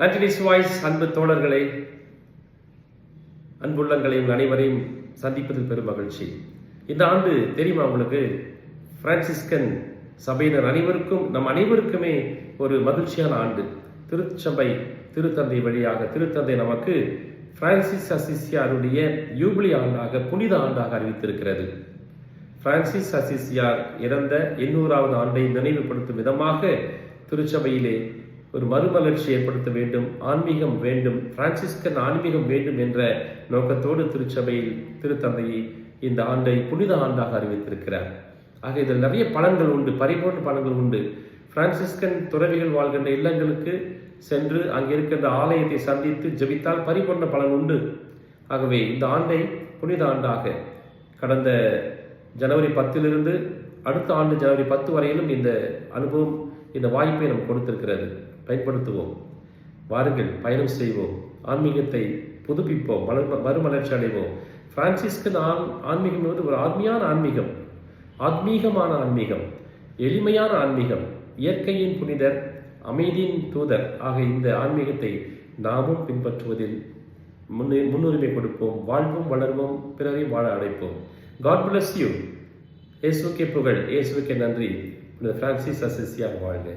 Anthony's voice அன்பு தோழர்களே, அன்புள்ளங்களை உங்கள் அனைவரையும் சந்திப்பதில் பெரும் மகிழ்ச்சி. இந்த ஆண்டு தெரியுமா உங்களுக்கு, பிரான்சிஸ்கன் சபையினர் அனைவருக்கும், நம் அனைவருக்குமே ஒரு மகிழ்ச்சியான ஆண்டு. திருச்சபை திருத்தந்தை வழியாக திருத்தந்தை நமக்கு பிரான்சிஸ் அசிசியாருடைய யூபிலி ஆண்டாக, புனித ஆண்டாக அறிவித்திருக்கிறது. பிரான்சிஸ் அசிசியார் இறந்த 800வது ஆண்டை நினைவுபடுத்தும் விதமாக திருச்சபையிலே ஒரு மறுமலர்ச்சி ஏற்படுத்த வேண்டும், ஆன்மீகம் வேண்டும், பிரான்சிஸ்கன் ஆன்மீகம் வேண்டும் என்ற நோக்கத்தோடு திருச்சபையில் திருத்தந்தையை இந்த ஆண்டை புனித ஆண்டாக அறிவித்திருக்கிறார். ஆக இதில் நிறைய பலன்கள் உண்டு, பரிபூர்ண பலன்கள் உண்டு. பிரான்சிஸ்கன் துறவிகள் வாழ்கின்ற இல்லங்களுக்கு சென்று அங்கே இருக்கின்ற ஆலயத்தை சந்தித்து ஜெபித்தால் பரிபூர்ண பலன் உண்டு. ஆகவே இந்த ஆண்டை புனித ஆண்டாக கடந்த ஜனவரி 10 அடுத்த ஆண்டு ஜனவரி 10 வரையிலும் இந்த அனுபவம், இந்த வாய்ப்பை நம்ம கொடுத்திருக்கிறது. பயன்படுத்துவோம், வாருங்கள், பயணம் செய்வோம், ஆன்மீகத்தை புதுப்பிப்போம், மறுமலர்ச்சி அடைவோம். பிரான்சிஸ்கன் ஆன்மீகம் என்பது ஒரு ஆத்மீகமான ஆன்மீகம், எளிமையான ஆன்மீகம், இயற்கையின் புனிதர், அமைதியின் தூதர். ஆக இந்த ஆன்மீகத்தை நாமும் பின்பற்றுவதில் முன்னுரிமை கொடுப்போம். வாழ்வும் வளர்வோம், பிறரையும் வாழ அடைப்போம். God bless you. இயேசுக்கே புகழ், இயேசுக்கே நன்றி. பிரான்சிஸ் அசிசியார் வாழ்க.